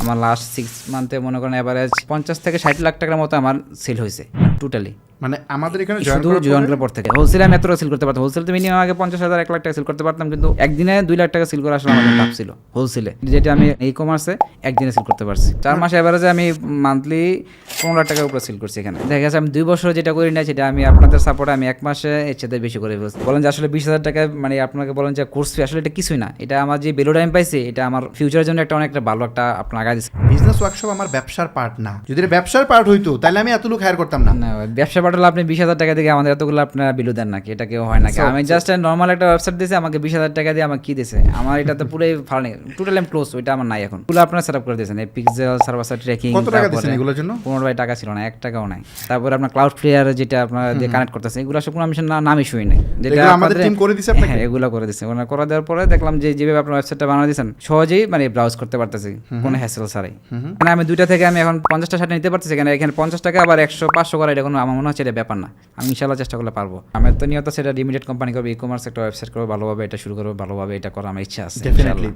আমার লাস্ট 6 মান্থে মনে করেন এভারেজ 50 থেকে 60 লাখ টাকার মতো আমার সেল হয়েছে টোটালি। মানে আমাদের এখানে শুধু জয়েন করার পর থেকে হোলসেলে আমি এতটা সেল করতে পারতাম। হোলসেল তো মিনিমাম আগে 50,000 1 লাখ টাকা সেল করতে পারতাম, কিন্তু একদিনে 2 লাখ টাকা সেল করা আসলে আমার টাফ ছিল হোলসেলে, যেটা আমি ই কমার্সে একদিনে সেল করতে পারছি। 4 মাসে এভারেজে আমি মান্থলি 15 লাখ টাকার উপরে সেল করছি এখানে। দেখা গেছে আমি 2 বছর যেটা করি না সেটা আমি আপনাদের সাপোর্টে আমি 1 মাসে এর চেয়ে বেশি করে ফেলছি। বলেন যে আসলে 20,000 টাকা মানে আপনাকে বলেন যে কোর্স ফি, আসলে এটা কিছুই না। এটা আমার যে ভ্যালু টাইম পাইছি এটা আমার ফিউচারের জন্য একটা অনেকটা ভালো একটা আপনার আগায় দিচ্ছে। বিজনেস ওয়ার্কশপ আমার ব্যবসার পার্ট না। যদি এটা ব্যবসার পার্ট হইতো তাহলে আমি এত লোক হায়ার করতাম না। না, ব্যবসা পাঠালে আপনি 20,000 টাকা দিয়ে আমাদের এতগুলো আপনারা বিলু দেন নাকি? এটা কেউ হয় নাকি? আমি জাস্ট নর্মাল একটা ওয়েবসাইট দিয়েছি, আমাকে 20,000 টাকা দিয়ে আমাকে কি দিয়েছে? আমার এটা তো পুরোই ভালো নেই, টোটালি আমি ক্লোজ, ওইটা আমার নাই এখন। পুরো আপনারা সেট আপ করে দিয়েছেন, এই পিক্সেল সার্ভার সাইড ট্র্যাকিং। কত টাকা দিয়েছেন এগুলোর জন্য? 15 টাকা ছিল না, 1 টাকাও নাই। তারপরে আপনার ক্লাউড ফ্লেয়ার যেটা আপনারা দিয়ে কানেক্ট করতেছেন, এগুলো সব কোনো আমি নামই শুই নাই। যেটা আমাদের টিম করে দিয়েছে আপনাকে? হ্যাঁ, এগুলো করে দিয়েছে। ওনারা করে দেওয়ার পরে দেখলাম যে যেভাবে আপনার ওয়েবসাইটটা বানিয়ে দিয়েছেন সহজেই মানে ব্রাউজ করতে পারতেছি কোনো হ্যাসেল ছাড়াই। মানে আমি 2টা থেকে আমি এখন 50টা শার্ট নিতে পারতেছি, এখানে 50 টাকা আবার 100-500 করা এটা কোনো আমার মনে হচ্ছে এটা ব্যাপার না। আমি ইনশাআল্লাহ চেষ্টা করলে পারবো। আমার তো নিয়ত সেটা লিমিটেড কোম্পানি করবে, ই কমার্স একটা ওয়েবসাইট করবো ভালোভাবে, এটা শুরু করবো ভালোভাবে, এটা করার আমার ইচ্ছা আছে। ডেফিনেটলি।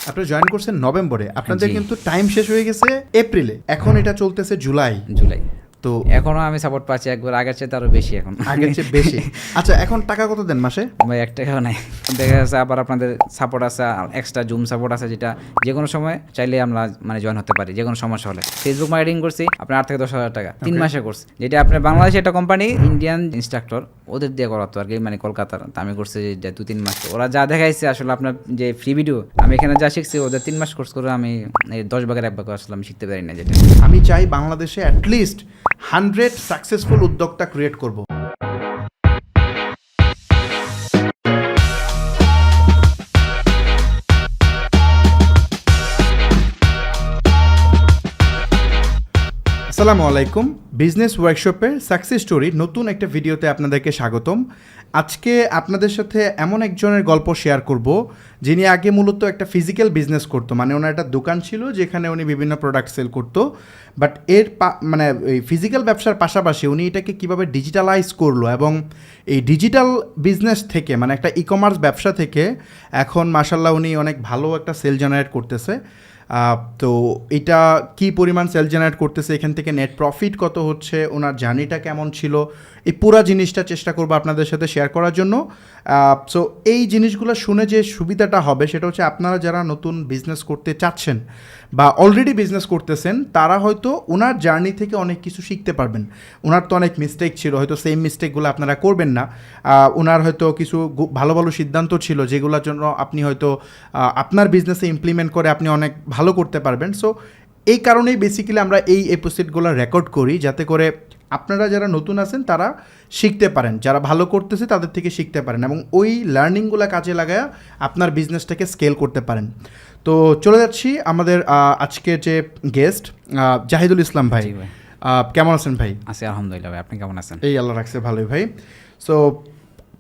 আপনি জয়েন করছেন নভেম্বরে, আপনাদের কিন্তু টাইম শেষ হয়ে গেছে এপ্রিলে, এখন এটা চলতেছে জুলাই। তো এখনো আমি সাপোর্ট পাচ্ছি একবার আগের চেয়ে আরো বেশি, এখন আগের চেয়ে বেশি। আচ্ছা, এখন টাকা কত দেন মাসে? ভাই 1 টাকাও নাই। দেখা যাচ্ছে আবার আপনাদের সাপোর্ট আছে, এক্সট্রা জুম সাপোর্ট আছে, যেটা যে কোনো সময় চাইলে আমরা মানে জয়েন হতে পারি যে কোনো সমস্যা হলে। ফেসবুক মার্কেটিং করছি আপনার 8 থেকে 10,000 টাকা 3 মাসে কোর্স, যেটা আপনার বাংলাদেশে একটা কোম্পানি ইন্ডিয়ান ইনস্ট্রাক্টর ওদের দিয়ে করাতো আর কি, মানে কলকাতার। আমি করছি যে 2-3 মাস। ওরা যা দেখাইছে আসলে আপনার যে ফ্রি ভিডিও, আমি এখানে যা শিখছি ওদের 3 মাস কোর্স করে আমি 10 ভাগের 1 ভাগ আসলে আমি শিখতে পারি না। যেটা আমি চাই বাংলাদেশে অ্যাটলিস্ট 100 সাকসেসফুল উদ্যোক্তা ক্রিয়েট করব। আসসালামু আলাইকুম, বিজনেস ওয়ার্কশপের সাকসেস স্টোরি নতুন একটা ভিডিওতে আপনাদেরকে স্বাগতম। আজকে আপনাদের সাথে এমন একজনের গল্প শেয়ার করব যিনি আগে মূলত একটা ফিজিক্যাল বিজনেস করতো, মানে ওনার একটা দোকান ছিল যেখানে উনি বিভিন্ন প্রোডাক্ট সেল করতো। বাট মানে এই ফিজিক্যাল ব্যবসার পাশাপাশি উনি এটাকে কীভাবে ডিজিটালাইজ করলো, এবং এই ডিজিটাল বিজনেস থেকে মানে একটা ই কমার্স ব্যবসা থেকে এখন মাশাল্লাহ উনি অনেক ভালো একটা সেল জেনারেট করতেছে। তো এটা কি পরিমাণ সেল জেনারেট করতেছে, এখান থেকে নেট প্রফিট কত হচ্ছে, ওনার জার্নিটা কেমন ছিল, এই পুরো জিনিসটা চেষ্টা করবো আপনাদের সাথে শেয়ার করার জন্য। সো এই জিনিসগুলো শুনে যে সুবিধাটা হবে সেটা হচ্ছে আপনারা যারা নতুন বিজনেস করতে চাচ্ছেন বা অলরেডি বিজনেস করতেছেন তারা হয়তো ওনার জার্নি থেকে অনেক কিছু শিখতে পারবেন। ওনার তো অনেক মিস্টেক ছিল, হয়তো সেম মিস্টেকগুলো আপনারা করবেন না। ওনার হয়তো কিছু ভালো ভালো সিদ্ধান্ত ছিল যেগুলোর জন্য আপনি হয়তো আপনার বিজনেসে ইমপ্লিমেন্ট করে আপনি অনেক ভালো করতে পারবেন। সো এই কারণেই বেসিক্যালি আমরা এই এপিসোডগুলো রেকর্ড করি, যাতে করে আপনারা যারা নতুন আছেন তারা শিখতে পারেন, যারা ভালো করতেছে তাদের থেকে শিখতে পারেন, এবং ওই লার্নিংগুলো কাজে লাগায় আপনার বিজনেসটাকে স্কেল করতে পারেন। তো চলে যাচ্ছি আমাদের আজকে যে গেস্ট জাহিদুল ইসলাম ভাই। কেমন আছেন ভাই? আছি আলহামদুলিল্লাহ ভাই, আপনি কেমন আছেন? এই আল্লাহ রাখছে ভালোই ভাই। সো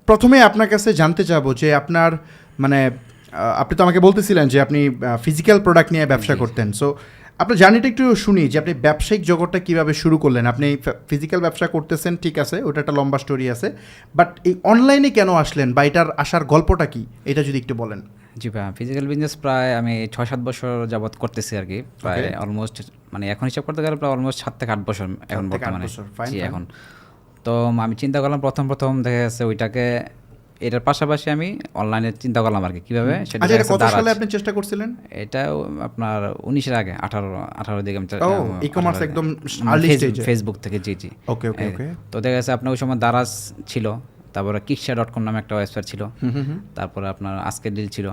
প্রথমে আপনার কাছে জানতে চাবো যে আপনার মানে আপনি তো আমাকে বলতেছিলেন যে আপনি ফিজিক্যাল প্রোডাক্ট নিয়ে ব্যবসা করতেন। সো আপনার জার্নিটা একটু শুনি যে আপনি ব্যবসায়িক জগৎটা কীভাবে শুরু করলেন। আপনি ফিজিক্যাল ব্যবসা করতেছেন, ঠিক আছে, ওটা একটা লম্বা স্টোরি আছে, বাট এই অনলাইনে কেন আসলেন বা এটার আসার গল্পটা কি, এটা যদি একটু বলেন। জি ভাই, ফিজিক্যাল বিজনেস প্রায় আমি 6-7 বছর যাবৎ করতেছি আর কি, প্রায় অলমোস্ট মানে এখন হিসাব করতে গেলে প্রায় অলমোস্ট 7 থেকে 8 বছর এখন বর্তমানে। জি, এখন তো আমি চিন্তা করলাম প্রথম দেখা যাচ্ছে ওইটাকে, এটার পাশাপাশি আমি অনলাইনে চিন্তা করলাম আর কি কীভাবে সেটা। কত সালে আপনি চেষ্টা করছিলেন? এটা আপনার 19-এর আগে 18 দিকে আমি ই-কমার্স একদম আর্লি স্টেজে ফেসবুক থেকে। জি জি, ওকে। তো দেখা যাচ্ছে আপনার ওই সময় দারাজ ছিল, তারপরে kiksha.com নামে একটা ওয়েবসাইট ছিল, তারপরে আপনার আজকের ডিল ছিল।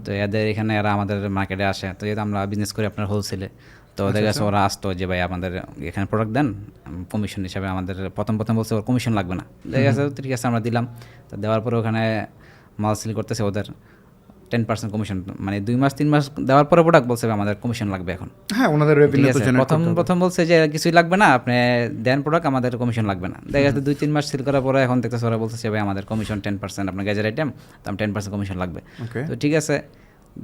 তো এদের এখানে এরা আমাদের মার্কেটে আসে, তো যেহেতু আমরা বিজনেস করি আপনার হোলসেলে, তো দেখা যাচ্ছে ওরা আসতো যে ভাই আমাদের এখানে প্রোডাক্ট দেন কমিশন হিসাবে। আমাদের প্রথম বলছে ওর কমিশন লাগবে না, দেখা যাচ্ছে ঠিক আছে আমরা দিলাম। তো দেওয়ার পরে ওখানে মাল সেল করতেছে, ওদের 10% কমিশন, মানে 2 মাস 3 মাস দেওয়ার পরে প্রোডাক্ট বলছে আমাদের কমিশন লাগবে এখন। হ্যাঁ, ওনাদের রেভিনিউ তো জেনারেট করতে হবে। প্রথম বলছে যে কিছুই লাগবে না, আপনি দেন প্রোডাক্ট, আমাদের কমিশন লাগবে না। দেখা যাচ্ছে 2-3 মাস সেল করার পরে এখন দেখতেছে ওরা বলছে ভাই আমাদের কমিশন 10%, আপনার গ্যাজেট আইটেম তো 10% কমিশন লাগবে। তো ঠিক আছে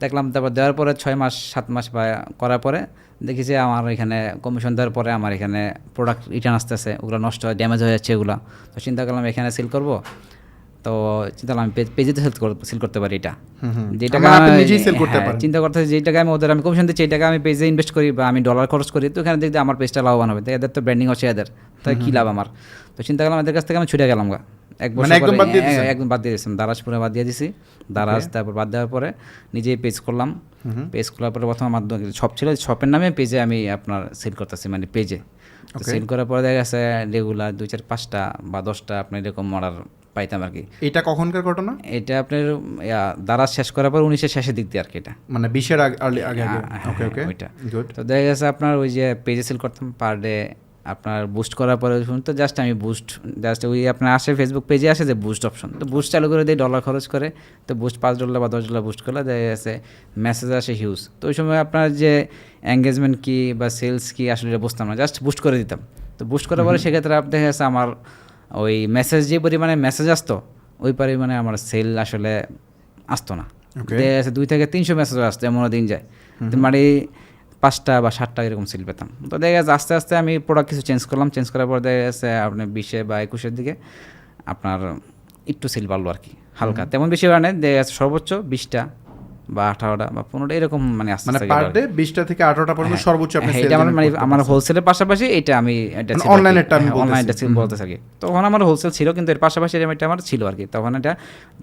দেখলাম। তারপর দেওয়ার পরে 6 মাস 7 মাস বা করার পরে দেখি যে আমার এখানে কমিশন দেওয়ার পরে আমার এখানে প্রোডাক্ট রিটার্ন আসতেছে, ওগুলো নষ্ট হয়, ড্যামেজ হয়ে যাচ্ছে এগুলো। তো চিন্তা করলাম এখানে সেল করবো। তো চিন্তা করলাম আমি পেজে তো সেল করতে পারি এটা যেটা মানে আপনি নিজেই sell করতে পারেন। চিন্তা করতে যে টাকা আমি ওদের আমি কমিশন দিচ্ছি এই টাকা আমি পেজে ইনভেস্ট করি বা আমি ডলার খরচ করি তো এখানে দেখতে আমার পেজটা লাভবান হবে তো এদের তো ব্র্যান্ডিং হচ্ছে এদের তো কী লাভ আমার তো চিন্তা করলাম এদের কাছ থেকে আমি ছুটে গেলাম গা এক বছর মানে একদম বাদ দিয়ে দিছেন? একদম বাদ দিয়ে দিয়েছিলাম দারাজ পুরো বাদ দিয়ে দিছি দারাজ তারপর বাদ দেওয়ার পরে নিজেই পেজ করলাম পেজ খোলার পরে প্রথম আমার শপ ছিল শপের নামে পেজে আমি আপনার সেল করতেছি মানে পেজে সেল করার পরে দেখা গেছে রেগুলার 2-4-5টা বা 10টা আপনার এরকম অর্ডার পাইতাম আর কি। এটা কখনকার ঘটনা? এটা আপনার দারাজ শেষ করার পর 19-এর শেষের দিক দিয়ে আর কি এটা মানে 20-এর আগে আগে ওকে ওকে ওইটা গুড। তো দেখা গেছে আপনার ওই যে পেজে সেল করতাম পার ডে আপনার বুস্ট করার পরে তো জাস্ট আমি জাস্ট ওই আপনার আসে ফেসবুক পেজে আসে যে বুস্ট অপশন তো বুস্ট চালু করে দিই ডলার খরচ করে তো বুস্ট $5 বা $10 বুস্ট করলে দেখা গেছে মেসেজ আসে হিউজ তো ওই সময় আপনার যে এঙ্গেজমেন্ট কি বা সেলস কি আসলে এটা বুঝতাম না জাস্ট বুস্ট করে দিতাম তো বুস্ট করার পরে সেক্ষেত্রে দেখা গেছে আমার ওই মেসেজ যে পরিমাণে মেসেজ আসতো ওই পরিমাণে আমার সেল আসলে আসতো না দেখা গেছে 2 থেকে 300 মেসেজ আসতো এমনও দিন যায় মানে 5টা বা 7টা এরকম সেল পেতাম তো দেখা গেছে আস্তে আস্তে আমি প্রোডাক্ট কিছু চেঞ্জ করলাম চেঞ্জ করার পর দেখা গেছে আপনার 20 বা 21-এর দিকে আপনার একটু সেল বাড়লো আর কি হালকা তেমন বেশি বাড়ে নাই দেখা গেছে সর্বোচ্চ 20টা বা 18টা বা 15টা এরকম মানে আস্তে মানে আস্তে পার ডে 20টা থেকে 18টা পর্যন্ত সর্বোচ্চ আপনি সেল এটা মানে আমার হোলসেলের পাশাপাশি এটা আমি এটা অনলাইনেরটা আমি বলতেছি। অনলাইনটা ছিল বলতেছি আর কি তখন আমার হোলসেল ছিল কিন্তু এর পাশাপাশি এটা আমার ছিল আর কি তখন এটা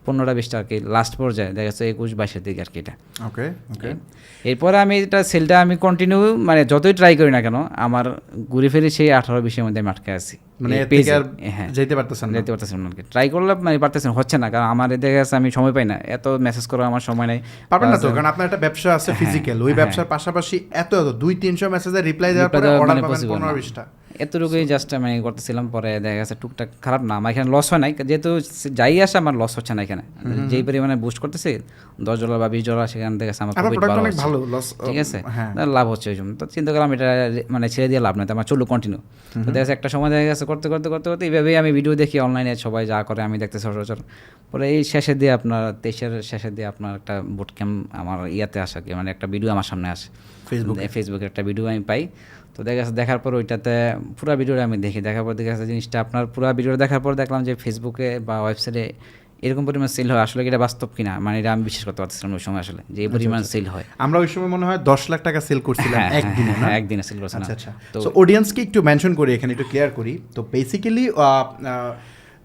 15টা-20টা আর কি লাস্ট পর্যায়ে দেখা যাচ্ছে 21-22-এর দিকে আর কি এটা ওকে ওকে। এরপরে আমি এটা সেলটা আমি কন্টিনিউ মানে যতই ট্রাই করি না কেন আমার ঘুরে ফিরে সেই 18-20-এর মধ্যে আমি আটকে আছি মানে এই এর থেকে পেজে। আর হ্যাঁ যেতে পারতেছেন না? যেতে পারতেছেন না আর কি ট্রাই করলে মানে পারতেছেন হচ্ছে না কারণ আমার দেখা গেছে আমি সময় পাই না এত মেসেজ করার আমার সময় নেই পারবেন না তো কারণ আপনার একটা ব্যবসা আছে ফিজিক্যাল ওই ব্যবসার পাশাপাশি এত 200-300 মেসেজের রিপ্লাই দেওয়ার পরে অর্ডার মানে পাবেন possible না। 15-20টা। এতটুকুই জাস্ট আমি করতেছিলাম পরে দেখা গেছে টুকটাক খারাপ না আমার এখানে লস হয় নাই যেহেতু যাই আসে আমার লস হচ্ছে না এখানে যেই পরিমাণে বুস্ট করতেছি $10 বা $20 সেখান থেকে আমার আপনার প্রফিট প্রোডাক্ট ভালো অনেক হচ্ছে। ভালো লস ঠিক আছে হ্যাঁ লাভ হচ্ছে ওই জন্য তো চিন্তা করলাম এটা মানে ছেড়ে দিয়ে লাভ নাই তো আমার চলুক কন্টিনিউ তো দেখা যাচ্ছে একটা সময় দেখা গেছে করতে করতে করতে করতে এইভাবেই আমি ভিডিও দেখি অনলাইনে সবাই যা করে আমি দেখতে সচরাচর পরে এই শেষের দিয়ে আপনার 23-এর শেষের দিয়ে আপনার একটা বুট ক্যাম্প আমার ইয়াতে আসে আর কি মানে একটা ভিডিও আমার সামনে আসে ফেসবুকে একটা ভিডিও আমি পাই তো দেখা গেছে দেখার পর ওইটাতে পুরো ভিডিওটা আমি দেখি দেখার পর দেখা গেছে জিনিসটা আপনার পুরো ভিডিওটা দেখার পর দেখলাম যে ফেসবুকে বা ওয়েবসাইটে এরকম পরিমাণ সেল হয় আসলে কি এটা বাস্তব কিনা মানে এটা আমি বিশ্বাস করতে পারছিলাম ওই সময় আসলে যে এই পরিমাণ সেল হয় আমরা ওই সময় মনে হয় 10 লাখ টাকা সেল করছিলাম একদিনে না? একদিনে সেল করছিলাম আচ্ছা আচ্ছা। তো অডিয়েন্সকে একটু মেনশন করি এখানে একটু ক্লিয়ার করি তো বেসিক্যালি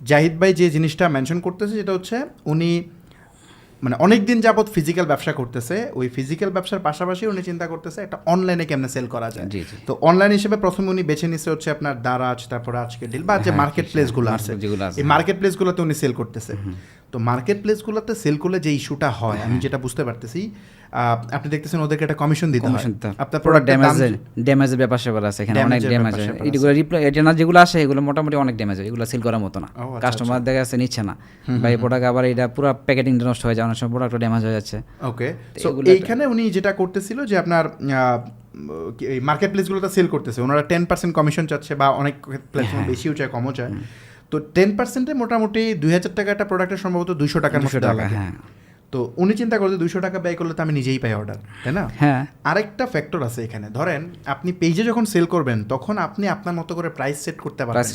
জাহিদ ভাই যে জিনিসটা মেনশন করতেছে যেটা হচ্ছে উনি মানে অনেক দিন যাবত ফিজিক্যাল ব্যবসা করতেছে ওই ফিজিক্যাল ব্যবসার পাশাপাশি উনি চিন্তা করতেছে একটা অনলাইনে কেমনে সেল করা যায় জি জি তো অনলাইন হিসেবে প্রথমে উনি বেছে নিচ্ছে হচ্ছে আপনার দারাজ তারপরে আজকে ডিল বা যে মার্কেট প্লেসগুলো আছে যেগুলো আছে এই মার্কেট প্লেসগুলোতে উনি সেল করতেছে তো মার্কেট প্লেসগুলোতে সেল করলে যে ইস্যুটা হয় আমি যেটা বুঝতে পারতেছি আপনি দেখতেছেন ওদেরকে একটা কমিশন দিতে হয় আপনার প্রোডাক্ট ড্যামেজের ব্যাপার স্যাপার আছে এখানে অনেক ড্যামেজ হয় এগুলো রিপ্লাই এটা না যেগুলো আসে এগুলো মোটামুটি অনেক ড্যামেজ হয় এগুলো সেল করার মতো না কাস্টমার দেখা যাচ্ছে নিচ্ছে না বা এই প্রোডাক্ট আবার এটা পুরো প্যাকেটিং নষ্ট হয়ে যায় অনেক সময় প্রোডাক্ট ড্যামেজ হয়ে যাচ্ছে ওকে সো এইখানে উনি যেটা করতেছিল যে আপনার এই মার্কেট প্লেসগুলোতে সেল করতেছে ওনারা 10% কমিশন চাচ্ছে বা অনেক প্ল্যাটফর্মে বেশিও চায় কমও চায় তো 10%-এ মোটামুটি 2000 টাকা একটা প্রোডাক্টের সম্ভবত 200 টাকার মতো দেওয়া লাগে তো উনি চিন্তা করতে 200 টাকা ব্যয় করলে তো আমি নিজেই পাই অর্ডার তাই না হ্যাঁ আরেকটা ফ্যাক্টর আছে এখানে ধরেন আপনি পেজে যখন সেল করবেন তখন আপনি আপনার মতো করে প্রাইস সেট করতে পারবেন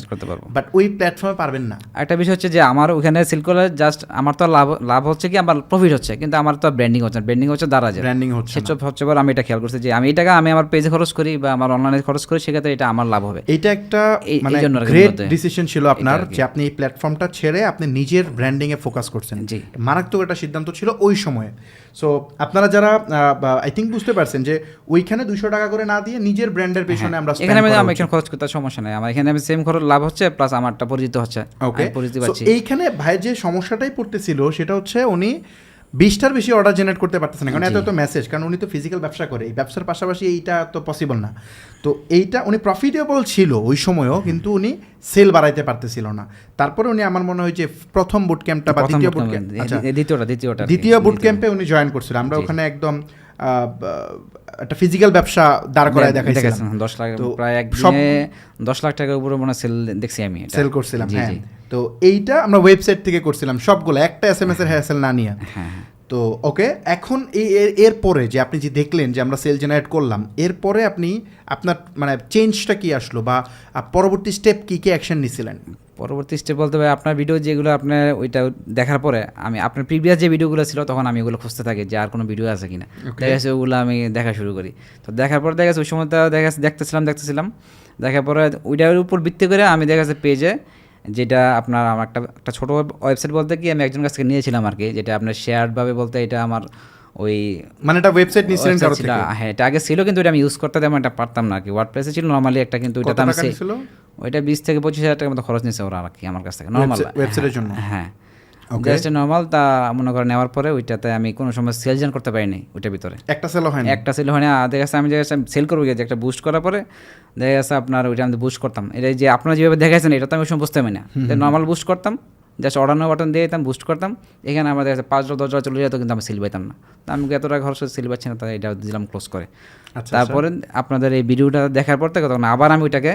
বাট ওই প্ল্যাটফর্মে পারবেন না একটা বিষয় হচ্ছে যে আমার ওখানে সেল করলে জাস্ট আমার তো লাভ হচ্ছে কি আমার প্রফিট হচ্ছে কিন্তু আমার তো ব্র্যান্ডিং হচ্ছে ব্র্যান্ডিং হচ্ছে দারাজের ব্র্যান্ডিং হচ্ছে সেসব হচ্ছে পর আমি এটা খেয়াল করছি যে আমি এই টাকা আমি আমার পেজে খরচ করি বা আমার অনলাইনে খরচ করি সেক্ষেত্রে এটা আমার লাভ হবে এটা একটা মানে গ্রেট ডিসিশন ছিল আপনার যে আপনি এই প্ল্যাটফর্মটা ছেড়ে আপনি নিজের ব্র্যান্ডিং এ ফোকাস করছেন মারাত্মক একটা সিদ্ধান্ত ছিল ওই সময়ে সো আপনারা যারা আই থিঙ্ক বুঝতে পারছেন যে ওইখানে 200 টাকা করে না দিয়ে নিজের ব্র্যান্ডের পেছনে আমরা এখানে আমি এখানে খরচ করতে সমস্যা নাই আমার এখানে আমি সেম খরচ লাভ হচ্ছে প্লাস আমারটা পরিচিত হচ্ছে ওকে পরিচিত পাচ্ছি এইখানে ভাই যে সমস্যাটাই পড়তেছিল সেটা হচ্ছে উনি 20টার বেশি অর্ডার জেনারেট করতে পারতেছেন না কারণ এত মেসেজ কারণ উনি তো ফিজিক্যাল ব্যবসা করে এই ব্যবসার পাশাপাশি এইটা তো পসিবল না তো এইটা উনি প্রফিটেবল ছিল ওই সময়ও কিন্তু উনি সেল বাড়াইতে পারতেছিল না তারপরে উনি আমার মনে হয় যে প্রথম বুট ক্যাম্পটা বা দ্বিতীয় বুট ক্যাম্প দ্বিতীয় বুট ক্যাম্পে উনি জয়েন করছিলেন আমরা ওখানে একদম একটা ফিজিক্যাল ব্যবসা দাঁড় করায় দেখাইছিলাম 10 লাখ প্রায় একদিনে 10 লাখ টাকার উপরে মনে সেল দেখছি আমি সেল করছিলাম হ্যাঁ তো এইটা আমরা ওয়েবসাইট থেকে করছিলাম সবগুলো একটা SMS এর হ্যাসেল না নিয়ে তো ওকে, এখন এর পরে যে আপনি যে দেখলেন যে আমরা সেল জেনারেট করলাম, এরপরে আপনি আপনার মানে চেঞ্জটা কি আসলো বা পরবর্তী স্টেপ কি কি অ্যাকশন নিছিলেন? পরবর্তী স্টেপ বলতে হবে আপনার ভিডিও যেগুলো আপনার ওইটা দেখার পরে আমি আপনার প্রিভিয়াস যে ভিডিওগুলো ছিল তখন আমি ওগুলো খুঁজতে থাকি যে আর কোনো ভিডিও আছে কিনা, দেখা গেছে ওগুলো আমি দেখা শুরু করি। তো দেখার পর দেখা গেছে ওই সময়টা দেখতেছিলাম দেখার পরে ওইটার উপর ভিত্তি করে আমি দেখা গেছে পেজে যেটা আপনার আমার একটা ছোটো ওয়েবসাইট বলতে কি আমি একজন কাছ থেকে নিয়েছিলাম আর কি, যেটা আপনার শেয়ারভাবে বলতে এটা আমার ওই মানে এটা ওয়েবসাইট নিছিলেন কারো থেকে? হ্যাঁ, এটা আগে ছিল কিন্তু এটা আমি ইউজ করতে তেমন এটা পারতাম না আর কি। ওয়ার্ডপ্রেসে ছিল নর্মালি একটা, কিন্তু ওইটাতে আমি ওইটা 20 থেকে 25 হাজার টাকার মতো খরচ নিছে ওরা আর কি আমার কাছ থেকে নর্মাল ওয়েবসাইটের জন্য। হ্যাঁ, জাস্ট নর্মাল। তা মনে করে নেওয়ার পরে ওইটাতে আমি কোনো সময় সেল জেন করতে পারিনি ওইটার ভিতরে, একটা সেল হয় না। দেখা যাচ্ছে আমি সেল করবো গিয়ে একটা বুস্ট করার পরে দেখা যাচ্ছে আপনার ওইটা আমি বুস্ট করতাম, এটা যে আপনারা যেভাবে দেখাইছেন এটা তো আমি ওই সময় বুঝতে পারি না, নর্মাল বুস্ট করতাম, জাস্ট অর্ডার বাটন দিয়ে দিতাম, বুস্ট করতাম, এখানে আমার দেখা যাচ্ছে 5-10 চলে যেত, কিন্তু আমি সেল পাইতাম না। তো আমি এত টাকা খরচ সেল পাচ্ছি না, তাই এটা দিলাম ক্লোজ করে। তারপরে আপনাদের এই ভিডিওটা দেখার পর থেকে তখন আবার আমি ওইটাকে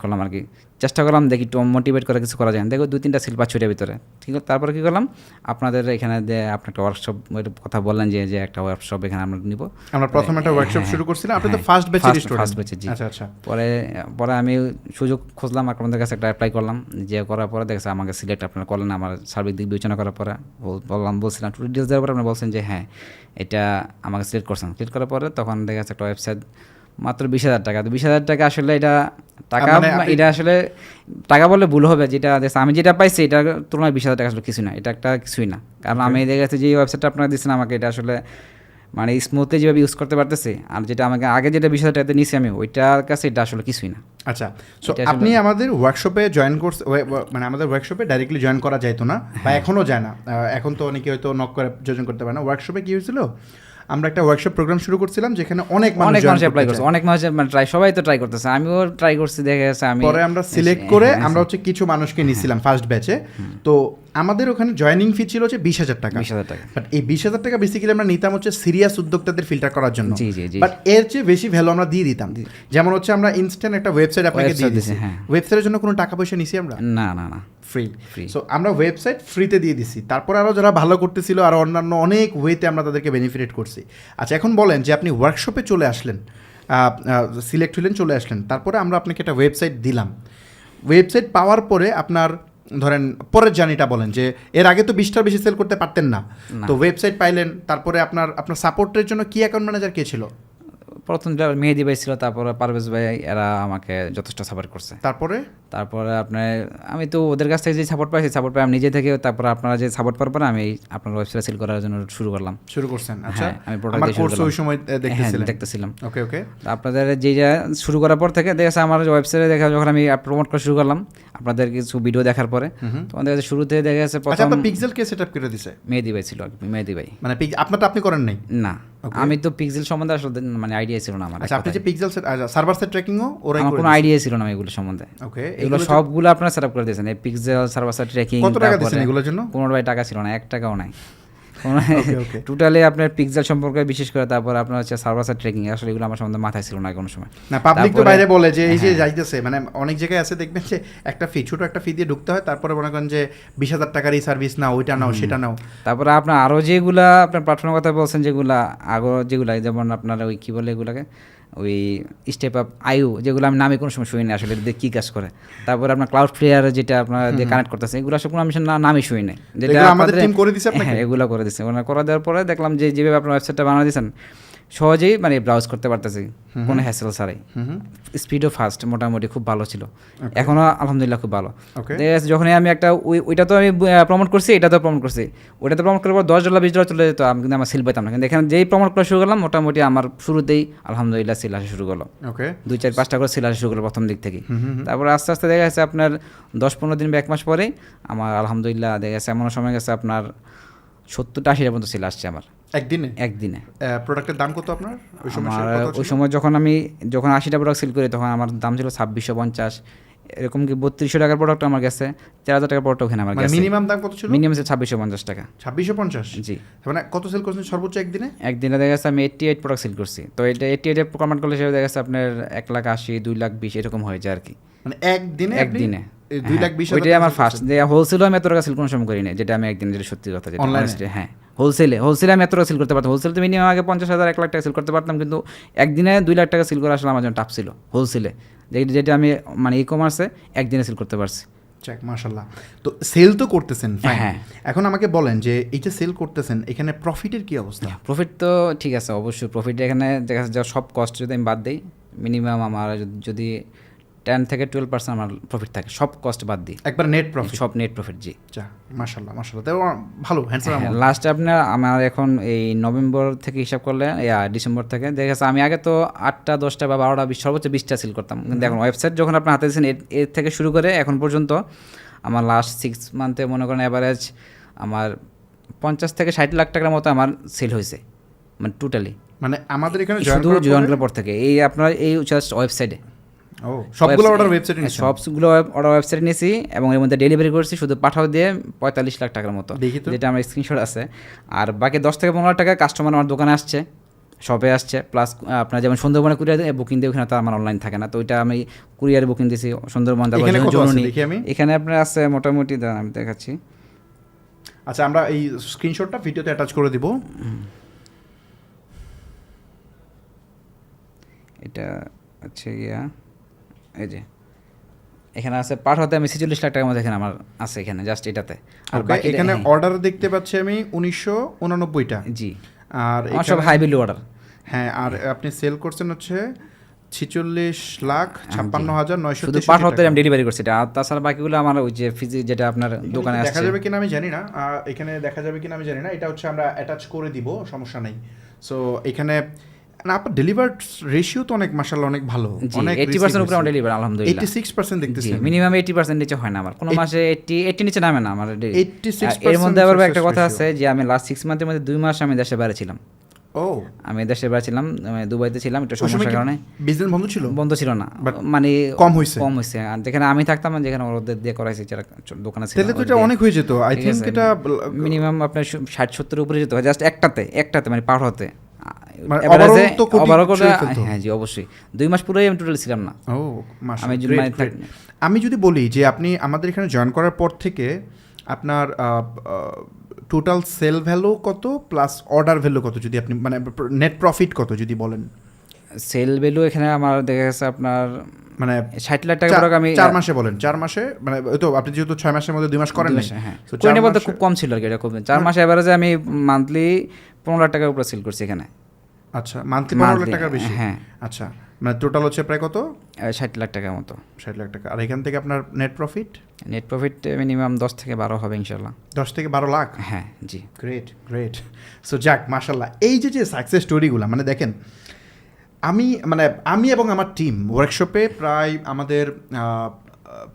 করলাম আর কি, চেষ্টা করলাম দেখি একটু মোটিভেট করে কিছু করা যায়, দেখো 2-3টা সেল পাচ্ছি ওইটার ভিতরে, ঠিক আছে। তারপরে কী করলাম, আপনাদের এখানে যে আপনি একটা ওয়ার্কশপ কথা বললেন যে একটা ওয়ার্কশপ এখানে আমরা নিব, আমরা প্রথমে একটা ওয়ার্কশপ শুরু করছিলাম। আপনি তো ফার্স্ট ব্যাচের জি। আচ্ছা। পরে আমি সুযোগ খুঁজলাম, আপনাদের কাছে একটা অ্যাপ্লাই করলাম, যে করার পরে দেখছে আমাকে সিলেক্ট আপনারা করলেন। আমার সার্বিক দিক বিবেচনা করার পরে বলছিলাম একটু ডিটেলস দেওয়ার পরে আপনি বলছেন যে হ্যাঁ এটা আমাকে সিলেক্ট করছেন। সিলেক্ট করার পরে তখন দেখা যাচ্ছে একটা ওয়েবসাইট মাত্র 20,000 টাকা। তো 20,000 টাকা আসলে এটা এটা আসলে টাকা বললে ভুল হবে, যেটা আমি যেটা পাইছি এটার তুলনায় 20,000 টাকা আসলে কিছু না, এটা একটা কিছুই না। কারণ আমি দেখা যাচ্ছে যে ওয়েবসাইটটা আপনারা দিচ্ছেন আমাকে, এটা আসলে মানে স্মুথলি যেভাবে ইউজ করতে পারতেছি, আর যেটা আমাকে আগে যেটা 20,000 টাকাতে নিয়েছি আমি ওইটার কাছে এটা আসলে কিছুই না। আচ্ছা, সো আপনি আমাদের ওয়ার্কশপে জয়েন করছে, মানে আমাদের ওয়ার্কশপে ডাইরেক্টলি জয়েন করা যাইতো না, বা এখনও যায় না, এখন তো অনেকে হয়তো নক করে জয়েন করতে পারে না। ওয়ার্কশপে কী হয়েছিল, আমরা একটা ওয়ার্কশপ প্রোগ্রাম শুরু করছিলাম যেখানে অনেক মানুষ অ্যাপ্লাই করছে, অনেক মানুষ মানে সবাই তো ট্রাই করতেছে, আমিও ট্রাই করছি, দেখে গেছে আমি পরে আমরা সিলেক্ট করে আমরা হচ্ছে কিছু মানুষকে নিয়েছিলাম ফার্স্ট ব্যাচে। তো আমাদের ওখানে জয়েনিং ফি ছিল হচ্ছে 20,000 টাকা। বাট এই 20,000 টাকা বেসিক্যালি আমরা নিতাম হচ্ছে সিরিয়াস উদ্যোক্তাদের ফিল্টার করার জন্য, বাট এর চেয়ে বেশি ভ্যালু আমরা দিয়ে দিতাম। যেমন হচ্ছে আমরা ইনস্ট্যান্ট একটা ওয়েবসাইট আপনাকে দিয়ে দিচ্ছি, ওয়েবসাইটের জন্য কোনো টাকা পয়সা নিছি আমরা না ফ্রি। সো আমরা ওয়েবসাইট ফ্রিতে দিয়ে দিছি, তারপর আরও যারা ভালো করতেছিল আরও অন্যান্য অনেক ওয়েতে আমরা তাদেরকে বেনিফিট করছি। আচ্ছা, এখন বলেন যে আপনি ওয়ার্কশপে চলে আসলেন, সিলেক্ট হলেন, চলে আসলেন, তারপরে আমরা আপনাকে একটা ওয়েবসাইট দিলাম। ওয়েবসাইট পাওয়ার পরে আপনার ধরেন পরের জার্নিটা বলেন, যে এর আগে তো 20টার বেশি সেল করতে পারতেন না, তো ওয়েবসাইট পাইলেন, তারপরে আপনার সাপোর্টের জন্য কি অ্যাকাউন্ট ম্যানেজার কে ছিল? প্রথম মেহেদি ভাই ছিল, তারপরে পারভেজ ভাই, এরা আমাকে যথেষ্ট সাপোর্ট করছে। তারপরে আপনার আমি তো ওদের কাছ থেকে যে সাপোর্ট পাইছি, সাপোর্ট পাই আমি নিজে থেকে, তারপরে আপনারা যে সাপোর্ট পাওয়ার পরে আমি আপনার ওয়েবসাইট সেল করার জন্য শুরু করছেন। আচ্ছা, আমি প্রোডাক্ট ওই সময় দেখতেছিলাম। ওকে। আপনাদের যে শুরু করার পর থেকে দেখা যাচ্ছে আমার ওয়েবসাইটে দেখা যখন আমি প্রমোট করা শুরু করলাম আপনাদের কিছু ভিডিও দেখার পরে, তখন দেখা যাচ্ছে শুরুতে দেখা যাচ্ছে প্রথম পিক্সেল কে সেটআপ করে দিয়েছে মেহেদি ভাই ছিল, মেহেদি ভাই। মানে আপনারটা আপনি করেন নাই? না, আমি তো পিক্সেল সম্বন্ধে আসলে মানে আইডিয়া ছিল না আমার। আচ্ছা, আপনি যে পিক্সেল সার্ভার সাইড ট্র্যাকিংও ওরাই করে? আমার কোনো আইডিয়া ছিল না এগুলো সম্বন্ধে। ওকে, এগুলো সবগুলো আপনারা সেটআপ করে দিয়েছেন, এই পিক্সেল সার্ভার সাইড ট্র্যাকিং। কত টাকা দিয়েছেন এগুলোর জন্য? 15 টাকা ছিল না, 1 টাকাও নাই টোটালি আপনার পিক্সেল সম্পর্কে, বিশেষ করে তারপর আপনার হচ্ছে সার্ভার সাইড ট্র্যাকিং, আসলে এগুলো আমার সম্বন্ধে মাথায় ছিল না কোনো সময়। না, পাবলিক তো বাইরে বলে যে এই যে যাইতেছে, মানে অনেক জায়গায় আছে দেখবেন যে একটা ফি, ছোট একটা ফি দিয়ে ঢুকতে হয়, তারপরে মনে করেন যে 20,000 টাকার এই সার্ভিস নাও, ওইটা নাও, সেটা নাও। তারপরে আপনার আরও যেগুলা আপনার প্ল্যাটফর্মের কথা বলছেন, যেগুলা যেগুলা যেমন আপনার ওই কী বলে এগুলাকে, ওই স্টেপ আপ আইও, যেগুলো আমি নামে কোনো সময় শুনি না আসলে কী কাজ করে। তারপরে আপনার ক্লাউড ফ্লেয়ার যেটা আপনার দিয়ে কানেক্ট করতেছে, এগুলো আসলে কোনো আমি নামই শুনি না, যেটা আমাদের টিম করে দিচ্ছে। হ্যাঁ, এগুলো করে দিচ্ছে। ওনারা করে দেওয়ার পরে দেখলাম যে যেভাবে আপনার ওয়েবসাইটটা বানিয়ে দিয়েছেন সহজেই মানে ব্রাউজ করতে পারতেছি কোনো হ্যাসেল ছাড়াই, স্পিডও ফাস্ট, মোটামুটি খুব ভালো ছিল, এখনও আলহামদুলিল্লাহ খুব ভালো। যখনই আমি একটা ওইটা তো আমি প্রমোট করছি, এটা তো প্রমোট করছি, ওইটাতে প্রমোট করার পর $10-20 চলে যেত, আমি কিন্তু আমার সেল পাইতাম না। কিন্তু এখানে যেই প্রমোট করা শুরু করলাম মোটামুটি আমার শুরুতেই আলহামদুলিল্লাহ সেল আসা শুরু করলো, 2-4-5টা করে সেল আসা শুরু করলো প্রথম দিক থেকেই। তারপরে আস্তে আস্তে দেখা গেছে আপনার 10-15 দিন বা 1 মাস পরেই আমার আলহামদুলিল্লাহ দেখা গেছে এমন সময় গেছে আপনার 70-80টা পর্যন্ত সেল আসছে আমার একদিনে। প্রোডাক্টের দাম কত আপনার ওই সময়? যখন 80টা প্রোডাক্ট সেল করি তখন আমার দাম ছিল 2650, এরকম কি 3200 টাকার প্রোডাক্ট আমার গেছে, 4000 টাকার প্রোডাক্ট ওখানে আমার গেছে। মিনিমাম দাম কত ছিল? মিনিমাম ছিল 2650 টাকা। 2650? জি। মানে কত সেল করছেন সর্বোচ্চ একদিনে দেখা গেছে আমি 88 প্রোডাক্ট সেল করছি। তো এটা 88 কনভার্ট করলে সেটা দেখা গেছে আপনার 1,80,000, 2,20,000 এরকম হয়ে যায় আর কি, মানে একদিনে 2,20,000। ওইটাই আমার ফার্স্ট যে হোলসেলও আমি এত টাকা সেল কোনো সময় করি না, যেটা আমি একদিনে, যেটা সত্যি কথা, যেটা হ্যাঁ হোলসেলে আমি এত টাকা সেল করতে পারতাম। হোলসেলে তো মিনিমাম আগে 50,000 1 লাখ টাকা সেল করতে পারতাম, কিন্তু একদিনে 2 লাখ টাকা সেল করা আসলে আমার জন্য টাফ ছিল হোলসেলে, যেটা আমি মানে ই কমার্সে একদিনে সেল করতে পারছি। যাক মাশাল্লাহ। তো সেল তো করতেছেন, fine। হ্যাঁ। এখন আমাকে বলেন যে এই যে সেল করতেছেন এখানে প্রফিটের কি অবস্থা? প্রফিট তো ঠিক আছে, অবশ্যই প্রফিট এখানে দেখা যাচ্ছে সব কস্ট যদি আমি বাদ দিই, মিনিমাম আমার যদি 10 থেকে 12% আমার প্রফিট থাকে, সব কস্ট বাদ দিই, একবার নেট প্রফিট, সব নেট প্রফিট। জি, যা মাশাল্লাহ মাশাল্লাহ, তো ভালো হ্যান্ডসাম। লাস্টে আপনার আমার এখন এই নভেম্বর থেকে হিসাব করলে ডিসেম্বর থেকে দেখা যাচ্ছে আমি আগে তো 8টা 10টা বা 12টা সর্বোচ্চ 20টা সেল করতাম, কিন্তু এখন ওয়েবসাইট যখন আপনার হাতে দিয়েছেন এর থেকে শুরু করে এখন পর্যন্ত আমার লাস্ট 6 মান্থে মনে করেন অ্যাভারেজ আমার 50 থেকে 60 লাখ টাকার মতো আমার সেল হয়েছে, মানে টোটালি, মানে আমাদের এখানে শুধু জয়েন করার পর থেকে এই আপনার এই জাস্ট ওয়েবসাইটে। ও সবগুলো অর্ডার ওয়েবসাইটে নিয়েছি, সবগুলো অর্ডার ওয়েবসাইটে নিয়েছি এবং এর মধ্যে ডেলিভারি করেছি শুধু পাঠাও দিয়ে 45 লাখ টাকার মতো, যেটা আমার স্ক্রিনশট আছে। আর বাকি 10 থেকে 15 লাখ টাকা কাস্টমার আমার দোকানে আসছে, শপে আসছে, প্লাস আপনার যেমন সুন্দরবনে কুরিয়ার বুকিং দিয়ে ওখানে তো আমার অনলাইন থাকে না, তো ওইটা আমি কুরিয়ারে বুকিং দিয়েছি সুন্দরবন। এখানে আপনার আছে মোটামুটি, দাঁড়ান আমি দেখাচ্ছি। আচ্ছা, আমরা এই স্ক্রিনশটটা ভিডিওতে অ্যাটাচ করে দিব। এটা হচ্ছে এই যে এখানে আছে পাঠাতে আমি 46 লাখ টাকার মধ্যে এখানে আমার আছে এখানে জাস্ট এটাতে। আর বাকি এখানে অর্ডার দেখতে পাচ্ছি আমি 1989টা। জি, আর সব হাই ভ্যালু অর্ডার। হ্যাঁ, আর আপনি সেল করছেন হচ্ছে 46,56,900, শুধু পাঠাতে আমি ডেলিভারি করছি এটা, আর তাছাড়া বাকিগুলো আমার ওই যে যেটা আপনার দোকানে আসছে। দেখা যাবে কিনা আমি জানি না, এখানে দেখা যাবে কিনা আমি জানি না, এটা হচ্ছে আমরা অ্যাটাচ করে দিব, সমস্যা নেই। সো এখানে না আপনার ডেলিভার্ড রেশিও তো অনেক মাশাআল্লাহ অনেক ভালো, অনেক 80% উপরে আমরা ডেলিভার আলহামদুলিল্লাহ। 86% দেখতেছি মিনিমাম 80% নিচে হয় না আমার কোনো মাসে, 80 নিচে নামে না আমার। 86% এর মধ্যে আবার একটা কথা আছে যে আমি লাস্ট 6 মান্থের মধ্যে 2 মাস আমি দেশে বাইরে ছিলাম। ও, আমি দেশে বাইরে ছিলাম, দুবাইতে ছিলাম, একটা সমস্যার কারণে বিজনেস বন্ধ ছিল না, মানে কম হয়েছে। আর যেখানে আমি থাকতাম, যেখানে ওদের দিয়ে করাইছি যারা দোকানে ছিল, তাহলে তো এটা অনেক হয়ে যেত। আই থিংক এটা মিনিমাম আপনার 60-70 উপরে যেত জাস্ট একটাতে মানে পার হতে। হ্যাঁ জি, অবশ্যই 2 মাস পুরোই আমি টোটাল ছিলাম না। ও আমি যদি বলি যে আপনি আমাদের এখানে জয়েন করার পর থেকে আপনার টোটাল সেল ভ্যালু কত প্লাস অর্ডার ভ্যালু কত, যদি আপনি মানে নেট প্রফিট কত যদি বলেন। সেল ভ্যালু এখানে আমার দেখা গেছে আপনার মানে 60 লাখ টাকা আমি 4 মাসে বলেন, 4 মাসে মানে ওই তো আপনি যেহেতু 6 মাসের মধ্যে 2 মাস করেন না, হ্যাঁ, কোইনে বলতে খুব কম ছিল আর কি, এটা খুব 4 মাসে এভারেজে আমি মান্থলি 15 লাখ টাকার উপরে সেল করছি এখানে। আচ্ছা, মান্থলি 15 লাখ টাকার বেশি। হ্যাঁ, আচ্ছা, মানে টোটাল হচ্ছে প্রায় কত? 60 লাখ টাকার মতো। 60 লাখ টাকা। আর এখান থেকে আপনার নেট প্রফিট মিনিমাম 10 থেকে 12 হবে ইনশাআল্লাহ। 10 থেকে 12 লাখ? হ্যাঁ জি। গ্রেট। সো যাক মাশাআল্লাহ, এই যে সাকসেস স্টোরিগুলো মানে দেখেন, আমি এবং আমার টিম ওয়ার্কশপে প্রায় আমাদের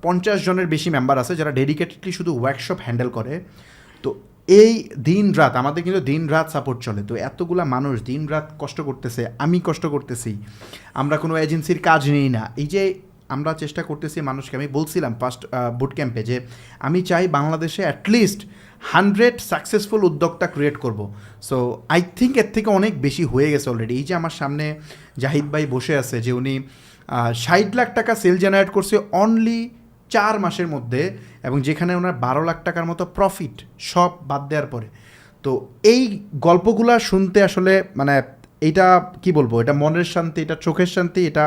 50 জনের বেশি মেম্বার আছে যারা ডেডিকেটেডলি শুধু ওয়ার্কশপ হ্যান্ডেল করে। তো এই দিন রাত আমাদের কিন্তু দিন রাত সাপোর্ট চলে। তো এতগুলা মানুষ দিন রাত কষ্ট করতেছে, আমি কষ্ট করতেছি, আমরা কোনো এজেন্সির কাজ নিই না। এই যে আমরা চেষ্টা করতেছি মানুষকে, আমি বলছিলাম ফার্স্ট বুট ক্যাম্পে যে আমি চাই বাংলাদেশে অ্যাটলিস্ট 100 সাকসেসফুল উদ্যোক্তা ক্রিয়েট করব। সো আই থিঙ্ক এর থেকে অনেক বেশি হয়ে গেছে অলরেডি। এই যে আমার সামনে জাহিদ ভাই বসে আছে, যে উনি 60 লাখ টাকা সেল জেনারেট করছে অনলি 4 মাসের মধ্যে, এবং যেখানে ওনার 12 লাখ টাকার মতো প্রফিট সব বাদ দেওয়ার পরে। তো এই গল্পগুলা শুনতে আসলে মানে এইটা কি বলবো, এটা মনের শান্তি, এটা চোখের শান্তি, এটা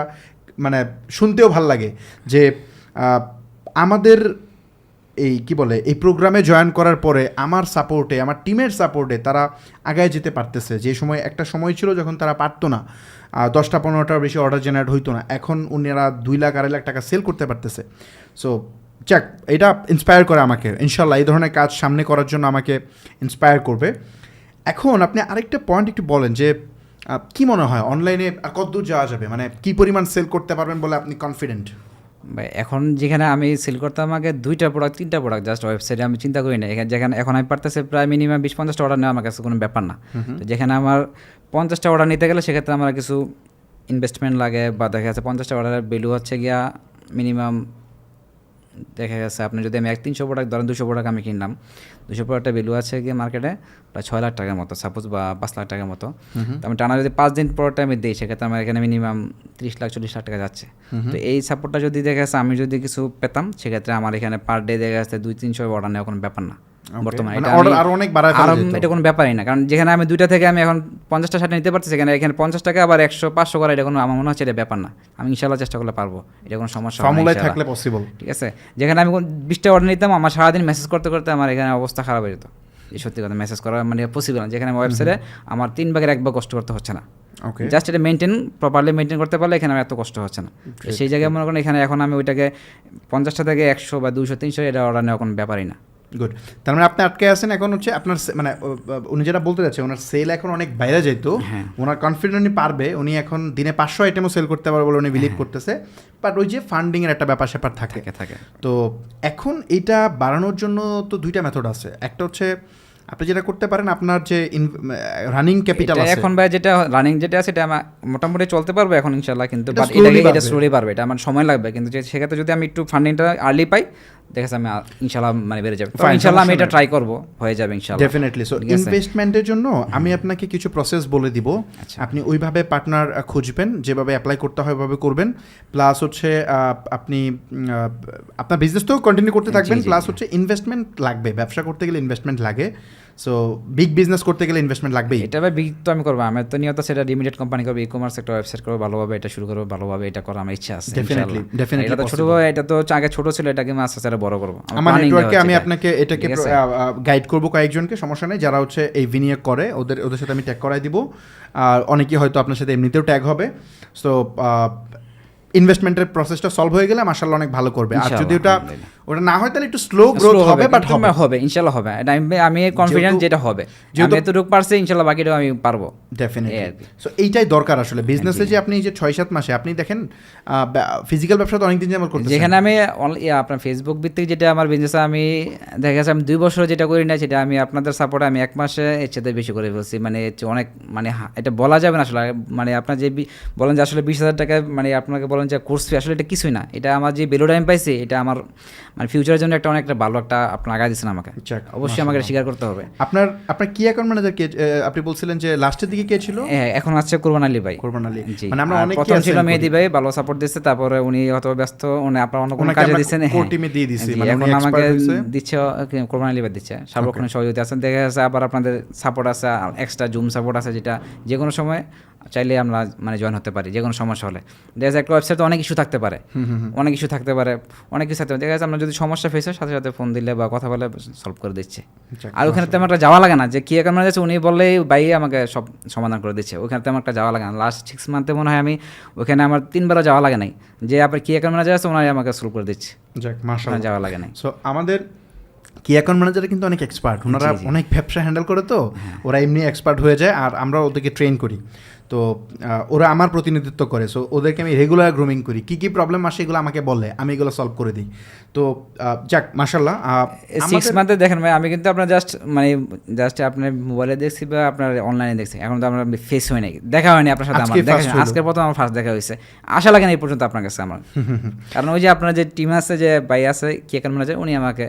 মানে শুনতেও ভাল লাগে যে আমাদের এই কি বলে এই প্রোগ্রামে জয়েন করার পরে আমার সাপোর্টে, আমার টিমের সাপোর্টে তারা আগায় যেতে পারতেছে। যে সময় একটা সময় ছিল যখন তারা পারতো না, 10টা-15টার বেশি অর্ডার জেনারেট হইতো না, এখন উনারা 2 লাখ 2.5 লাখ টাকা সেল করতে পারতেছে। সো যাক, এটা ইন্সপায়ার করে আমাকে, ইনশাল্লাহ এই ধরনের কাজ সামনে করার জন্য আমাকে ইন্সপায়ার করবে। এখন আপনি আরেকটা পয়েন্ট একটু বলেন যে কি মনে হয় অনলাইনে আর কতদূর যাওয়া যাবে, মানে কি পরিমাণ সেল করতে পারবেন বলে আপনি কনফিডেন্ট? এখন যেখানে আমি সেল করতাম আগে 2টা প্রোডাক্ট 3টা প্রোডাক্ট জাস্ট ওয়েবসাইটে, আমি চিন্তা করি না। যেখানে এখন আমি পারতেছি প্রায় মিনিমাম 20-50টা অর্ডার নেওয়া আমার কাছে কোনো ব্যাপার না। তো যেখানে আমার 50টা অর্ডার নিতে গেলে সেক্ষেত্রে আমার কিছু ইনভেস্টমেন্ট লাগে, বা দেখা যাচ্ছে 50টা অর্ডারের ভ্যালু হচ্ছে গিয়া মিনিমাম দেখা গেছে আপনি যদি আমি 300 প্রোডাক্ট ধরেন, 200 প্রোডাক্ট আমি কিনলাম, 200 প্রোডাক্টের ভ্যালু আছে গিয়ে মার্কেটে প্রায় 6 লাখ টাকার মতো সাপোজ, বা 5 লাখ টাকার মতো। তো আমি টানা যদি 5 দিন প্রোডাক্টটা আমি দিই, সেক্ষেত্রে আমার এখানে মিনিমাম 30-40 লাখ টাকা যাচ্ছে। তো এই সাপোর্টটা যদি দেখা যাচ্ছে আমি যদি কিছু পেতাম, সেক্ষেত্রে আমার এখানে পার ডে দেখা যাচ্ছে 200-300 অর্ডার নেওয়া কোনো ব্যাপার না। বর্তমানে। মানে এটা অর্ডার আরো অনেক বাড়ায় ফেলা যেত। এটা কোনো ব্যাপারই না, কারণ যেখানে আমি 2টা থেকে আমি এখন 50টা শার্ট নিতে পারতেছি, সেখানে এখানে 50 টাকা আবার 100-500 করা, এটা কোনো আমার মনে হচ্ছে এটা ব্যাপার না। আমি ইনশাল্লাহ চেষ্টা করলে পারবো, এটা কোনো সমস্যা হবে না ফর্মুলায় ইনশাল্লাহ। থাকলে পসিবল। ঠিক আছে, যেখানে আমি 20টা অর্ডার নিতাম, আমার সারাদিন মেসেজ করতে করতে আমার এখানে অবস্থা খারাপ হয়ে যেত। এই সত্যি কথা, মেসেজ করা মানে পসিবল না। যেখানে ওয়েবসাইটে আমার 3 ভাগের 1 ভাগ কষ্ট করতে হচ্ছে না, ওকে, জাস্ট এটা প্রপারলি মেনটেন করতে পারলে এখানে আমার এত কষ্ট হচ্ছে না। সেই জায়গায় মনে করেন এখানে এখন আমি ওইটাকে 50টা থেকে 100 বা 200-300 এটা অর্ডার নেওয়া কোনো ব্যাপারই না। গুড। তার মানে আপনি আটকে আছেন এখন, হচ্ছে আপনার মানে উনি যেটা বলতে যাচ্ছে, ওনার সেল এখন অনেক বাইরে যেত, ওনার কনফিডেন্টলি পারবে, উনি এখন দিনে 500 আইটেমও সেল করতে পারবে বলে উনি বিলিভ করতেছে, বাট ওই যে ফান্ডিংয়ের একটা ব্যাপার স্যাপার থাকে। তো এখন এইটা বাড়ানোর জন্য তো 2টা মেথড আছে। একটা হচ্ছে আপনি যেটা করতে পারেন, আপনার যে রানিং ক্যাপিটাল আছে এখন ভাই, যেটা রানিং যেটা আছে এটা আমার মোটামুটি চলতে পারবে এখন ইনশাল্লাহ, কিন্তু বাট এটা স্লোলি বাড়বে, এটা আমার সময় লাগবে। কিন্তু সেক্ষেত্রে যদি আমি একটু ফান্ডিংটা আর্লি পাই, দেখেছি আমি ইনশাল্লাহ মানে বেড়ে যাবে। ইনশাল্লাহ আমি এটা ট্রাই করব, হয়ে যাবে ইনশাল্লাহ, ডেফিনেটলি। সো ইনভেস্টমেন্টের জন্য আমি আপনাকে কিছু প্রসেস বলে দিব, আপনি ওইভাবে পার্টনার খুঁজবেন, যেভাবে অ্যাপ্লাই করতে হয় ওইভাবে করবেন। প্লাস হচ্ছে আপনি আপনার বিজনেস তো কন্টিনিউ করতে থাকবেন, প্লাস হচ্ছে ইনভেস্টমেন্ট লাগবে, ব্যবসা করতে গেলে ইনভেস্টমেন্ট লাগে। সো বিগ বিজনেস করতে গেলে ইনভেস্টমেন্ট লাগবেই। এটা ভাই বিগ তো আমি করবো, আমার তো নিয়ত সেটা লিমিটেড কোম্পানি করবো, ই-কমার্স একটা ওয়েবসাইট করবো, ভালোভাবে এটা শুরু করবো, ভালোভাবে এটা করার আমার ইচ্ছা আছে। ডেফিনেটলি এটা তো ছোট ভাবে, এটা তো আগে ছোট ছিল, এটাকে আমি আস্তে আস্তে বড় করবো। আমার নেটওয়ার্কে আমি আপনাকে এটাকে গাইড করবো কয়েকজনকে, সমস্যা নেই, যারা হচ্ছে এই ভিনিয়োগ করে, ওদের সাথে আমি ট্যাগ করাই দিব। আর অনেকেই হয়তো আপনার সাথে এমনিতেও ট্যাগ হবে। সো ইনভেস্টমেন্টের প্রসেসটা সলভ হয়ে গেলে মাশাআল্লাহ অনেক ভালো করবে। আর যদি ওটা না হয় তাহলে একটু স্লো গ্রোথ হবে, বাট হবে ইনশাআল্লাহ হবে। এটা আমি কনফিডেন্ট যেটা হবে, আমি এতটুকু পারছি ইনশাআল্লাহ, বাকিটাও আমি পারবো ডেফিনেটলি। সো এইটাই দরকার আসলে বিজনেসে, যে আপনি যে 6-7 মাসে আপনি দেখেন ফিজিক্যাল ব্যবসা তো অনেকদিন যেমন করতেছেন, যেখানে আমি আপনার ফেসবুক ভিত্তিক যেটা আমার বিজনেস, আমি দেখা গেছে আমি 2 বছর যেটা করি না, সেটা আমি আপনাদের সাপোর্টে আমি 1 মাসে এর সাথে বেশি করে ফেলছি। মানে অনেক মানে এটা বলা যাবে না আসলে। মানে আপনার যে বলেন যে আসলে 20,000 টাকা, মানে আপনাকে বলেন যে কোর্স ফি, আসলে এটা কিছুই না। এটা আমার যে ভ্যালুটা আমি পাইছি, এটা আমার মানে ফিউচারের জন্য একটা অনেকটা ভালো একটা আপনার আগায় দিচ্ছেন আমাকে, অবশ্যই আমাকে স্বীকার করতে হবে। আপনার কি অ্যাকাউন্ট ম্যানেজার কে? আপনি বলছিলেন যে লাস্টের দিকে কে ছিল? এখন আছে কুরবান আলী ভাই। কুরবান আলী, মানে আমরা অনেক প্রথম ছিল মেহেদি ভাই, ভালো সাপোর্ট দিচ্ছে, তারপরে উনি হয়তো ব্যস্ত, উনি আপনার অন্য কোনো কাজে দিচ্ছেন, কোর টিমে দিয়ে দিছি, মানে এখন আমাকে দিচ্ছে কুরবান আলী ভাই দিচ্ছে, সার্বক্ষণিক সহযোগিতা আছেন। দেখা যাচ্ছে আবার আপনাদের সাপোর্ট আছে, এক্সট্রা জুম সাপোর্ট আছে, যেটা যে কোনো সময় চাইলে আমরা মানে জয়েন হতে পারি, যে কোনো সমস্যা হলে। দেখা যায় একটা ওয়েবসাইটে অনেক ইস্যু থাকতে পারে, অনেক কিছু থাকতে পারে। দেখা যাচ্ছে আমরা যদি সমস্যা ফেস হয়, সাথে সাথে ফোন দিলে বা কথা বলে সলভ করে দিচ্ছে। আর ওখানে তেমন একটা যাওয়া লাগে না, যে কি অ্যাকাউন্ট ম্যানেজার উনি বললেই ভাই আমাকে সব সমাধান করে দিচ্ছে, ওখানে তেমন একটা যাওয়া লাগে না। লাস্ট 6 মান্থে মনে হয় আমি ওখানে আমার 3বারও যাওয়া লাগে নাই, যে আপনার কি অ্যাকাউন্ট ম্যানেজার আছে ওনাই আমাকে সলভ করে দিচ্ছে, মাশাআল্লাহ, যাওয়া লাগে নাই। সো আমাদের কি অ্যাকাউন্ট ম্যানেজার কিন্তু অনেক এক্সপার্ট, ওনারা অনেক ব্যবসা হ্যান্ডেল করে, তো ওরা এমনি এক্সপার্ট হয়ে যায়, আর আমরা ওদেরকে ট্রেন করি। তো ওরা আমার প্রতিনিধিত্ব করে, সো ওদেরকে আমি রেগুলার গ্রুমিং করি, কী কী প্রবলেম আসে এগুলো আমাকে বলে, আমি এগুলো সলভ করে দিই। তো যাক মাশাআল্লাহ। 6 মান্থে দেখেন ভাই, আমি কিন্তু আপনার জাস্ট আপনার মোবাইলে দেখছি বা আপনার অনলাইনে দেখছি, এখন তো আমরা ফেস হয় নাই, দেখা হয়নি আপনার সাথে। আমার আজকের প্রথম আমার ফার্স্ট দেখা হয়েছে, আশা লাগে না এই পর্যন্ত আপনার কাছে আমার, কারণ ওই যে আপনার যে টিম আছে, যে ভাই আছে কি অ্যাকাউন্ট ম্যানেজার, উনি আমাকে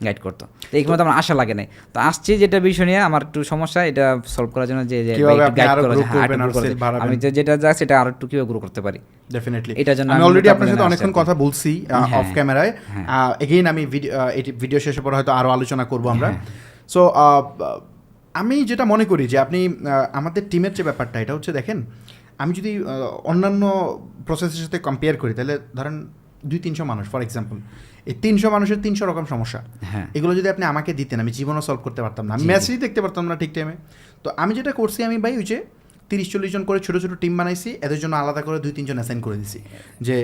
গাইড করতো, তো এই মতো আমার আশা লাগে নাই। তো আসছি যেটা বিষয় নিয়ে আমার একটু সমস্যা, এটা সলভ করার জন্য, যে গাইড করা, আমি যেটা যা সেটা আরো একটু কিভাবে গ্রো করতে পারি। ডেফিনেটলি এটার জন্য আমি অলরেডি আপনার সাথে অনেকক্ষণ কথা বলছি অফ ক্যামেরায়, এগেইন আমি ভিডিও শেষে পরে হয়তো আরো আলোচনা করব আমরা। সো আমি যেটা মনে করি যে আপনি আমাদের টিমের যে ব্যাপারটা, এটা হচ্ছে দেখেন, আমি যদি অন্যান্য প্রসেসের সাথে কম্পেয়ার করি, তাহলে ধরেন 200-300 মানুষ ফর এক্সাম্পল, এই 300 মানুষের 300 রকম সমস্যা, এগুলো যদি আপনি আমাকে দিতেন, আমি জীবনও সলভ করতে পারতাম না, আমি মেসেজই দেখতে পারতাম না ঠিক টাইমে। তো আমি যেটা করছি, আমি ভাই ওই যে 30-40 জন করে ছোটো ছোটো টিম বানাইছি, এদের জন্য আলাদা করে 2-3 জন অ্যাসাইন করে দিছি, যে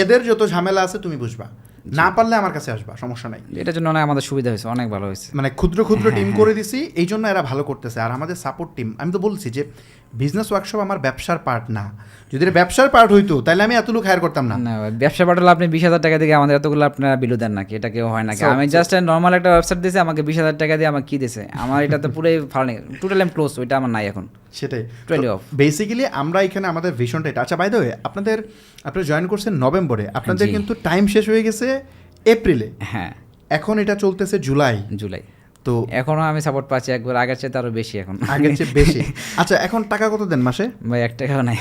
এদের যত ঝামেলা আছে তুমি বুঝবা, না পারলে আমার কাছে আসবা, সমস্যা নাই। এটার জন্য অনেক আমাদের সুবিধা হয়েছে, অনেক ভালো হয়েছে, মানে ক্ষুদ্র ক্ষুদ্র টিম করে দিছি, এই জন্য এরা ভালো করতেছে। আর আমাদের সাপোর্ট টিম, আমি তো বলছি যে বিজনেস ওয়ার্কশপ আমার ব্যবসার পার্ট না, যদি এটা ব্যবসার পার্ট হইতো তাহলে আমি এত লোক হায়ার করতাম না। ব্যবসা পার্ট হলে আপনি 20,000 টাকা দিয়ে আমাদের এতগুলো আপনারা বিলু দেন নাকি? এটা কেউ হয় নাকি? আমি জাস্ট নর্মাল একটা ওয়েবসাইট দিয়েছি, আমাকে 20,000 টাকা দিয়ে আমাকে কি দিয়েছে? আমার এটা তো পুরোই ভালো নেই, টোটাল এম ক্লোজ, ওইটা আমার নাই এখন, সেটাই অফ। বেসিক্যালি আমরা এখানে আমাদের ভিশনটা এটা। আচ্ছা বাই দ্য ওয়ে, আপনারা জয়েন করছেন নভেম্বরে, আপনাদের কিন্তু টাইম শেষ হয়ে গেছে এপ্রিলে, হ্যাঁ এখন এটা চলতেছে জুলাই, তো এখনো আমি সাপোর্ট পাচ্ছি একবার আগের চেয়ে আরো বেশি, এখন আগের চেয়ে বেশি। আচ্ছা এখন টাকা কত দেন মাসে? ভাই 1 টাকাও নাই,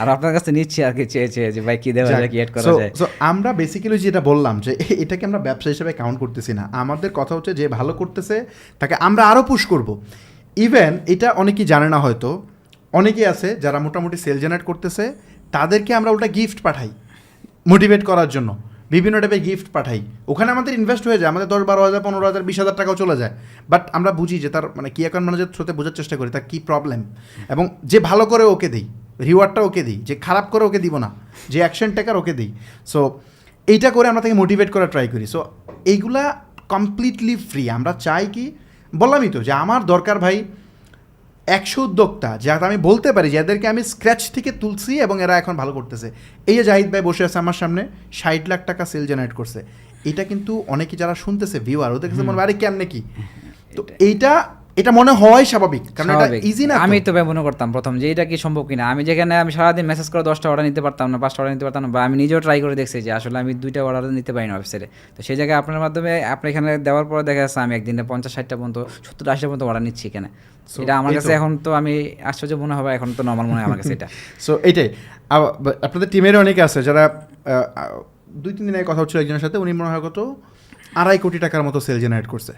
আর আপনার কাছে নিচ্ছি আর কি চেয়ে চেয়ে যে ভাই কি দেওয়া যায়, কি অ্যাড করা যায়। সো আমরা বেসিক্যালি যেটা বললাম যে এটাকে আমরা ব্যবসা হিসেবে কাউন্ট করতেছি না। আমাদের কথা হচ্ছে যে ভালো করতেছে তাকে আমরা আরও পুশ করব। ইভেন এটা অনেকেই জানে না হয়তো, অনেকেই আছে যারা মোটামুটি সেল জেনারেট করতেছে, তাদেরকে আমরা ওটা গিফট পাঠাই মোটিভেট করার জন্য, বিভিন্ন টাইপের গিফট পাঠাই। ওখানে আমাদের ইনভেস্ট হয়ে যায়, আমাদের 10-12,000 15,000 20,000 টাকাও চলে যায়। বাট আমরা বুঝি যে তার মানে কি অ্যাকাউন্ট ম্যানেজার থ্রুতে বোঝার চেষ্টা করি তার কী প্রবলেম, এবং যে ভালো করে ওকে দিই, রিওয়ার্ডটা ওকে দিই, যে খারাপ করে ওকে দিব না, যে অ্যাকশন টেকার ওকে দিই। সো এইটা করে আমরা তাকে মোটিভেট করা ট্রাই করি। সো এইগুলা কমপ্লিটলি ফ্রি। আমরা চাই কি, বললামই তো যে আমার দরকার ভাই 100 উদ্যোক্তা, যাতে আমি বলতে পারি যে এদেরকে আমি স্ক্র্যাচ থেকে তুলছি এবং এরা এখন ভালো করতেছে। এই যে জাহিদ ভাই বসে আছে আমার সামনে, 60 লাখ টাকা সেল জেনারেট করছে। এটা কিন্তু অনেকে যারা শুনতেছে ভিউয়ার, ওদের কাছে মনে হয় আরে কেমনে কি, তো এটা মনে হয় স্বাভাবিক, কারণ এটা ইজি না। আমি তো মনে করতাম প্রথম যে এটা কি সম্ভব কিনা। আমি যেখানে আমি সারাদিন মেসেজ করে 10টা অর্ডার নিতে পারতাম না, 5টা অর্ডার নিতে পারতাম না, বা আমি নিজেও ট্রাই করে দেখছি যে আসলে আমি 2টা অর্ডার নিতে পারি না ওয়েবসাইটে। তো সেই জায়গায় আপনার মাধ্যমে আপনি এখানে দেওয়ার পরে দেখা যাচ্ছে আমি একদিনে 50-60টা পর্যন্ত 70-80টা পর্যন্ত অর্ডার নিচ্ছি এখানে। এটা আমার কাছে এখন তো আমি আশ্চর্য মনে হবে, এখন তো নর্মাল মনে হয় আমার কাছে এটা। সো এটাই আপনাদের টিমের অনেকে আছে যারা 2-3 দিন আগে কথা হচ্ছিল একজনের সাথে, উনি মনে হয় কত 2.5 কোটি টাকার মতো সেল জেনারেট করছে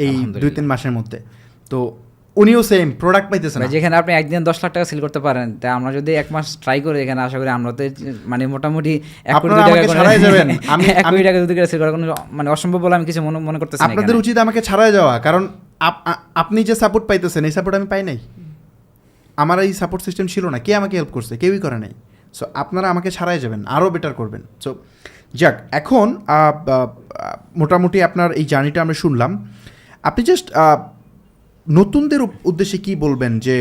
এই 2-3 মাসের মধ্যে। তো উনিও সেম প্রোডাক্ট পাইতেছে না। যেখানে আপনি একদিন 10 লাখ টাকা সেল করতে পারেন, তাই আমরা যদি 1 মাস ট্রাই করি এখানে, আশা করি আমরা তো মানে মোটামুটি 1 কোটি টাকা ছাড়াই যাবেন। আমি 1 কোটি টাকা যদি সেল করা কোনো মানে অসম্ভব বলে আমি কিছু মনে করতেছি না। আপনাদের উচিত আমাকে ছাড়াই যাওয়া, কারণ আপনি যে সাপোর্ট পাইতেছেন এই সাপোর্ট আমি পাই নাই। আমার এই সাপোর্ট সিস্টেম ছিল না, কে আমাকে হেল্প করছে, কেউই করে নাই। সো আপনারা আমাকে ছাড়াই যাবেন, আরও বেটার করবেন। সো যাক, এখন মোটামুটি আপনার এই জার্নিটা আমরা শুনলাম। আপনি জাস্ট নতুনদের উদ্দেশ্যে কি বলবেন, যে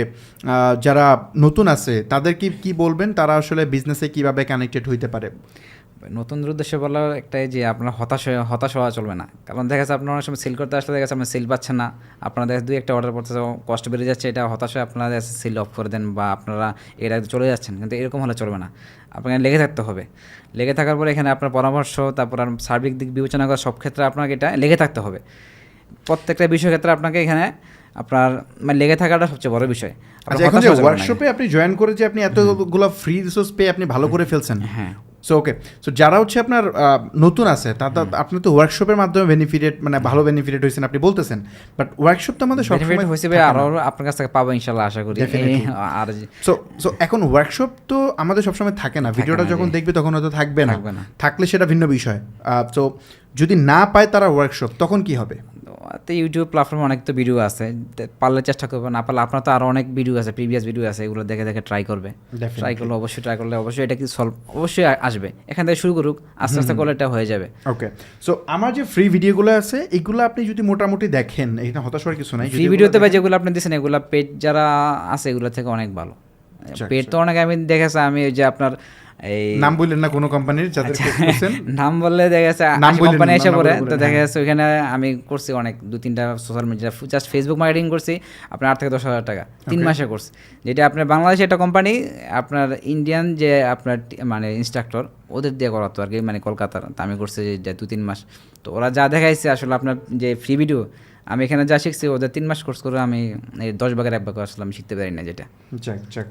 যারা নতুন আছে তাদের কি বলবেন, তারা আসলে বিজনেসে কিভাবে কানেক্টেড হইতে পারে? নতুনদের উদ্দেশ্যে বলা একটাই যে আপনার হতাশ হওয়া চলবে না। কারণ দেখা যাচ্ছে আপনার অনেক সময় সেল করতে আসলে দেখা যাচ্ছে আপনার সেল পাচ্ছেন না, আপনারা দেখা 2-1টা অর্ডার করতেছে, কষ্ট বেড়ে যাচ্ছে, এটা হতাশ হয়ে আপনারা সেল অফ করে দেন বা আপনারা এটা চলে যাচ্ছেন। কিন্তু এরকম হলে চলবে না, আপনাকে লেগে থাকতে হবে। লেগে থাকার পরে এখানে আপনার পরামর্শ, তারপর সার্বিক দিক বিবেচনা করা, সব ক্ষেত্রে আপনাকে এটা লেগে থাকতে হবে। প্রত্যেকটা বিষয় ক্ষেত্রে আপনাকে এখানে আপনার মানে লেগে থাকাটা সবচেয়ে বড় বিষয়। এখন যে ওয়ার্কশপে আপনি জয়েন করে যে আপনি এতগুলো ফ্রি রিসোর্স পেয়ে আপনি ভালো করে ফেলছেন, হ্যাঁ। সো ওকে, সো যারা হচ্ছে আপনার নতুন আছে, আপনি তো ওয়ার্কশপের মাধ্যমে বেনিফিটেড, মানে ভালো বেনিফিটেড হয়েছেন আপনি বলতেছেন, বাট ওয়ার্কশপ তো আমাদের সবসময় হয়েছে আরও আপনার কাছ থেকে পাবো ইনশাল্লাহ, আশা করি। আর সো এখন ওয়ার্কশপ তো আমাদের সবসময় থাকে না, ভিডিওটা যখন দেখবে তখন হয়তো থাকবে না, থাকলে সেটা ভিন্ন বিষয়। তো যদি না পায় তারা ওয়ার্কশপ, তখন কি হবে? তো ইউটিউব প্ল্যাটফর্মে অনেক তো ভিডিও আছে, পারলে চেষ্টা করবে, না পারলে আপনার তো আরও অনেক ভিডিও আছে, প্রিভিয়াস ভিডিও আছে, এগুলো দেখে দেখে ট্রাই করবে। ট্রাই করলে অবশ্যই এটা কি সলভ অবশ্যই আসবে। এখান থেকে শুরু করুক, আস্তে আস্তে করলে এটা হয়ে যাবে। ওকে, সো আমার যে ফ্রি ভিডিওগুলো আছে এগুলো আপনি যদি মোটামুটি দেখেন, এটা হতাশ হওয়ার কিছু নাই। ফ্রি ভিডিওতে বা যেগুলো আপনি দিচ্ছেন এগুলো পেড যারা আছে এগুলো থেকে অনেক ভালো। পেড তো অনেক আমি দেখেছি, আমি ওই যে আপনার এই নাম বললেন না কোনো কোম্পানির, যাদের নাম বললে দেখা যাচ্ছে কোম্পানি এসে পড়ে, তো দেখা যাচ্ছে ওইখানে আমি করছি অনেক 2-3টা social media, just Facebook marketing করছি আপনার 8 থেকে 10,000 টাকা 3 মাসে করছি। যেটা আপনার বাংলাদেশে একটা কোম্পানি, আপনার ইন্ডিয়ান যে আপনার মানে ইনস্ট্রাক্টর, ওদের দিয়ে করাতো আর কি, মানে কলকাতার। তো আমি করছি যে 2-3 মাস। তো ওরা যা দেখাইছে আসলে আপনার যে ফ্রি ভিডিও, আমি এখানে যা শিখছি ওদের 3 মাস কোর্স করে আমি 10 ভাগের 1 ভাগ আসলে আমি শিখতে পারি না, যেটা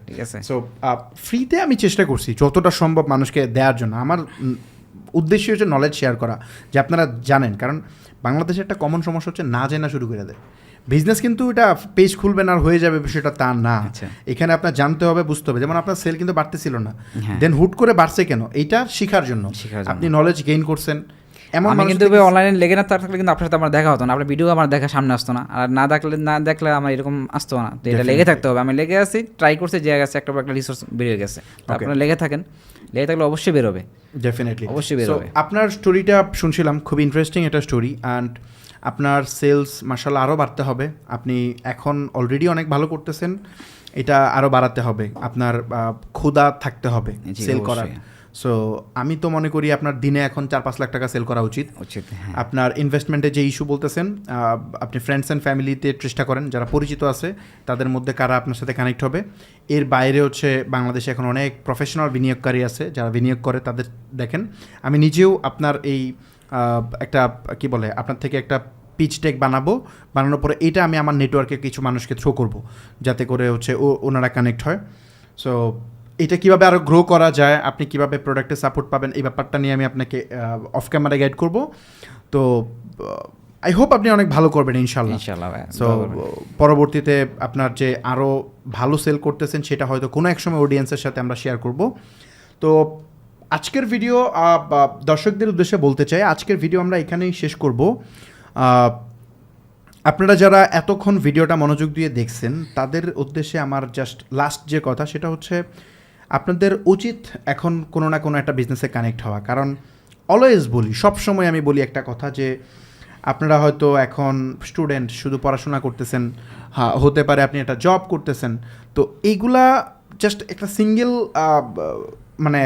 ঠিক আছে। সো ফ্রিতে আমি চেষ্টা করছি যতটা সম্ভব মানুষকে দেওয়ার জন্য। আমার উদ্দেশ্য হচ্ছে নলেজ শেয়ার করা, যে আপনারা জানেন, কারণ বাংলাদেশে একটা কমন সমস্যা হচ্ছে না জানা শুরু করে দেয় বিজনেস, কিন্তু এটা পেজ খুলবেন আর হয়ে যাবে সেটা তা না। এখানে আপনার জানতে হবে, বুঝতে হবে। যেমন আপনার সেল কিন্তু বাড়তেছিল না, দেন হুট করে বাড়ছে কেন, এইটা শেখার জন্য আপনি নলেজ গেইন করছেন। আমি কিন্তু অনলাইনে লেগে না থাকলে কিন্তু আপনার সাথে আমার দেখা হতো না, আপনার ভিডিও আমার দেখা সামনে আসতো না, আর না দেখলে আমার এরকম আসতো না। তো এটা লেগে থাকতে হবে। আমি লেগে আছি, ট্রাই করছি, যে গেছে একটা রিসোর্স বেরিয়ে গেছে। আপনারা লেগে থাকেন, লেগে থাকলে অবশ্যই বেরোবে, ডেফিনেটলি অবশ্যই বেরোবে। আপনার স্টোরিটা শুনছিলাম, খুব ইন্টারেস্টিং একটা স্টোরি। অ্যান্ড আপনার সেলস মাশাআল্লাহ আরও বাড়তে হবে। আপনি এখন অলরেডি অনেক ভালো করতেছেন, এটা আরও বাড়াতে হবে। আপনার ক্ষুধা থাকতে হবে সেল করার। সো আমি তো মনে করি আপনার দিনে এখন 4-5 লাখ টাকা সেল করা উচিত। আপনার ইনভেস্টমেন্টের যে ইস্যু বলতেছেন, আপনি ফ্রেন্ডস অ্যান্ড ফ্যামিলিতে চেষ্টা করেন, যারা পরিচিত আছে তাদের মধ্যে কারা আপনার সাথে কানেক্ট হবে। এর বাইরে হচ্ছে বাংলাদেশে এখন অনেক প্রফেশনাল বিনিয়োগকারী আছে, যারা বিনিয়োগ করে তাদের দেখেন। আমি নিজেও আপনার এই একটা কি বলে, আপনার থেকে একটা পিচ টেক বানানোর পরে এটা আমি আমার নেটওয়ার্কে কিছু মানুষকে থ্রো করব, যাতে করে হচ্ছে ওনারা কানেক্ট হয়। সো এটা কিভাবে আরও গ্রো করা যায়, আপনি কিভাবে প্রোডাক্টে সাপোর্ট পাবেন, এই ব্যাপারটা নিয়ে আমি আপনাকে অফ ক্যামেরা গাইড করব। তো আই হোপ আপনি অনেক ভালো করবেন ইনশাল্লাহ। ইনশাআল্লাহ ভাই, সো পরবর্তীতে আপনার যে আরও ভালো সেল করতেছেন সেটা হয়তো কোনো এক সময় অডিয়েন্সের সাথে আমরা শেয়ার করব। তো আজকের ভিডিও দর্শকদের উদ্দেশ্যে বলতে চাই, আজকের ভিডিও আমরা এখানেই শেষ করব। আপনারা যারা এতক্ষণ ভিডিওটা মনোযোগ দিয়ে দেখছেন তাদের উদ্দেশ্যে আমার জাস্ট লাস্ট যে কথা সেটা হচ্ছে, আপনাদের উচিত এখন কোনো না কোনো একটা বিজনেসে কানেক্ট হওয়া। কারণ অলওয়েজ বলি, সবসময় আমি বলি একটা কথা যে আপনারা হয়তো এখন স্টুডেন্ট, শুধু পড়াশোনা করতেছেন, হতে পারে আপনি একটা জব করতেছেন। তো এইগুলা জাস্ট একটা সিঙ্গেল মানে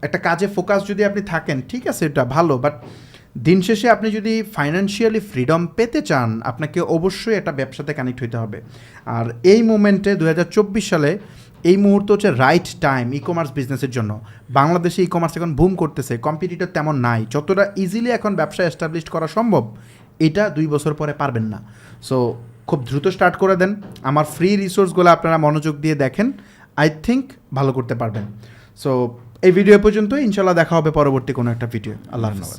একটা কাজে ফোকাস যদি আপনি থাকেন, ঠিক আছে, এটা ভালো, বাট দিন শেষে আপনি যদি ফাইন্যান্সিয়ালি ফ্রিডম পেতে চান, আপনাকে অবশ্যই একটা ব্যবসাতে কানেক্ট হইতে হবে। আর এই মোমেন্টে 2024 সালে এই মুহূর্তে হচ্ছে রাইট টাইম ই কমার্স বিজনেসের জন্য। বাংলাদেশে ই কমার্স এখন বুম করতেছে, কম্পিটিটর তেমন নাই, যতটা ইজিলি এখন ব্যবসা এস্টাবলিশ করা সম্ভব এটা 2 বছর পরে পারবেন না। সো খুব দ্রুত স্টার্ট করে দেন, আমার ফ্রি রিসোর্সগুলো আপনারা মনোযোগ দিয়ে দেখেন, আই থিঙ্ক ভালো করতে পারবেন। সো এই ভিডিও পর্যন্ত, ইনশাল্লাহ দেখা হবে পরবর্তী কোনো একটা ভিডিও। আল্লাহ হাফেজ।